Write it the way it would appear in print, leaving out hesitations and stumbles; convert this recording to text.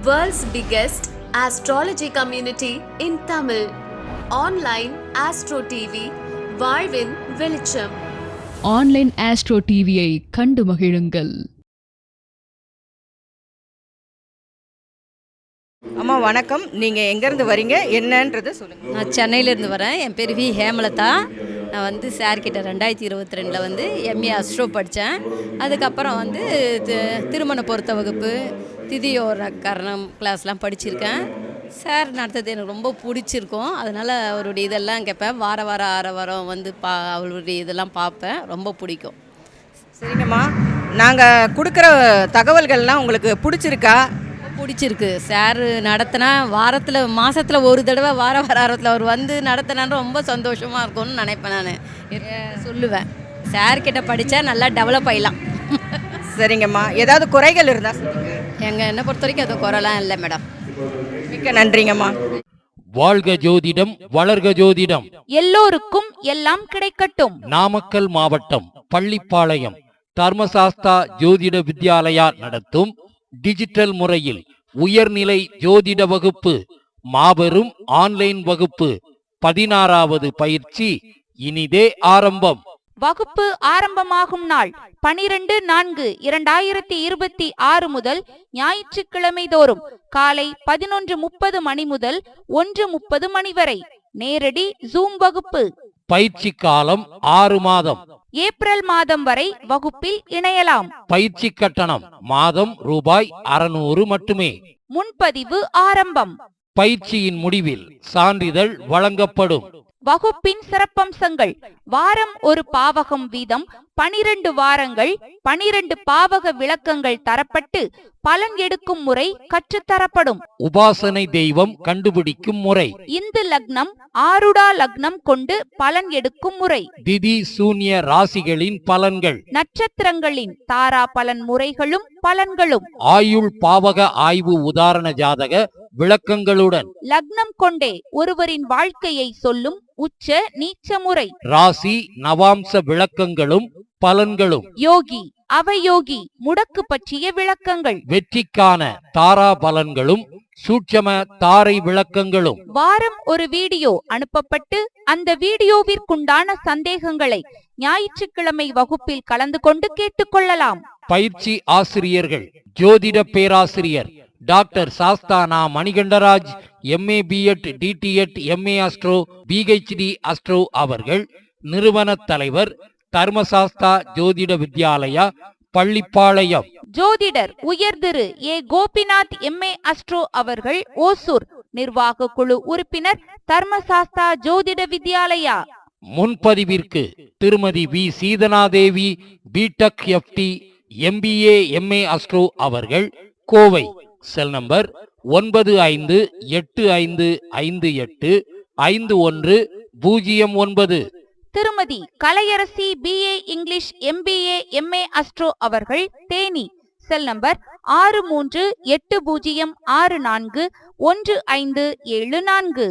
World's biggest astrology community in Tamil. Online Astro TV, வாழ்வின் வெளிச்சம். Online astro டிவியை கண்டு மகிழுங்கள். அம்மா வணக்கம். நீங்கள் எங்கேருந்து வரீங்க, என்னன்றது சொல்லுங்கள். நான் சென்னையிலேருந்து வரேன். என் பேர் வி ஹேமலதா. நான் வந்து சார்கிட்ட 2022 எம்ஏ அஸ்ட்ரோ படித்தேன். அதுக்கப்புறம் திருமண பொருத்த வகுப்பு, திதியோர கரணம் கிளாஸ்லாம் படிச்சிருக்கேன். சார் நடத்துறது எனக்கு ரொம்ப பிடிச்சிருக்கும். அதனால் அவருடைய இதெல்லாம் கேட்பேன். வாரம் அவருடைய இதெல்லாம் பார்ப்பேன். ரொம்ப பிடிக்கும். சரிங்கம்மா, நாங்கள் கொடுக்குற தகவல்கள்லாம் உங்களுக்கு பிடிச்சிருக்கா? பிடிச்சிருக்கு. சார் நடத்தினா மாதத்தில் ஒரு தடவை வாரத்தில் அவர் நடத்தினான்னு ரொம்ப சந்தோஷமாக இருக்கும்னு நினைப்பேன். நான் சொல்லுவேன், சார்கிட்ட படித்தா நல்லா டெவலப் ஆகிடலாம். சரிங்கம்மா, ஏதாவது குறைகள் இருந்தால் என்னை பொறுத்த வரைக்கும் அது குறைலாம் இல்லை மேடம். மிக்க நன்றிங்கம்மா. வாழ்க ஜோதிடம், வளர்க ஜோதிடம், எல்லோருக்கும் எல்லாம் கிடைக்கட்டும். நாமக்கல் மாவட்டம் பள்ளிப்பாளையம் தர்மசாஸ்தா ஜோதிட வித்யாலயா நடத்தும் டிஜிட்டல் முறையில் உயர்நிலை ஜோதிட வகுப்பு, மாபெரும் ஆன்லைன் வகுப்பு 16வது பயிற்சி இனிதே ஆரம்பம். வகுப்பு ஆரம்பமாகும் நாள் 12/4/2026 முதல் ஞாயிற்றுக்கிழமை தோறும் காலை 11:30 மணி முதல் 1:30 மணி வரை நேரடி ஜூம் வகுப்பு. பயிற்சி காலம் 6 மாதம். ஏப்ரல் மாதம் வரை வகுப்பில் இணையலாம். பயிற்சி கட்டணம் மாதம் ரூபாய் 600 மட்டுமே. முன்பதிவு ஆரம்பம். பயிற்சியின் முடிவில் சான்றிதழ் வழங்கப்படும். வகுப்பின் சிறப்பம்சங்கள்: வாரம் ஒரு பாவகம் வீதம் 12 வாரங்கள் 12 பாவக விளக்கங்கள் தரப்பட்டு பலன் எடுக்கும் முறை கற்றுத்தரப்படும். உபாசனை தெய்வம் கண்டுபிடிக்கும் முறை, இந்து லக்னம் ஆருடா லக்னம் கொண்டு பலன் எடுக்கும் முறை, திதி சூன்ய ராசிகளின் பலன்கள், நட்சத்திரங்களின் தாரா பலன் முறைகளும் பலன்களும், ஆயுள் பாவக ஆய்வு உதாரண ஜாதக விளக்கங்களுடன், லக்னம் கொண்டே ஒருவரின் வாழ்க்கையை சொல்லும் உச்ச நீச்ச முறை, ராசி நவாம்ச விளக்கங்களும் பலன்களும், யோகி அவயோகி முடக்கு பற்றிய விளக்கங்கள், வெற்றிக்கான தாரா பலன்களும் சூட்சம தாரை விளக்கங்களும். வாரம் ஒரு வீடியோ அனுப்பப்பட்டு அந்த வீடியோவிற்குண்டான சந்தேகங்களை ஞாயிற்றுக்கிழமை வகுப்பில் கலந்து கொண்டு கேட்டுக்கொள்ளலாம். பயிற்சி ஆசிரியர்கள்: ஜோதிட பேராசிரியர் doctor Sasthana Manikandaraj, MA BEd DTEd MA astro PhD astro அவர்கள். நிறுவன தலைவர் தர்மசாஸ்தா ஜோதிட வித்யாலயா பள்ளிப்பாளையம். ஜோதிடர் உயர்திரு ஏ கோபிநாத் எம்ஏ அஸ்ட்ரோ அவர்கள் ஓசூர். நிர்வாக குழு உறுப்பினர் தர்மசாஸ்தா ஜோதிட வித்யாலயா. முன்பதிவிற்கு திருமதி V Seethanadevi BTech FT MBA MA astro அவர்கள், கோவை. Cell number 958585151009. திருமதி Kalaiyarasi BA English MBA MA astro அவர்கள், தேனி. Cell number 6380641574.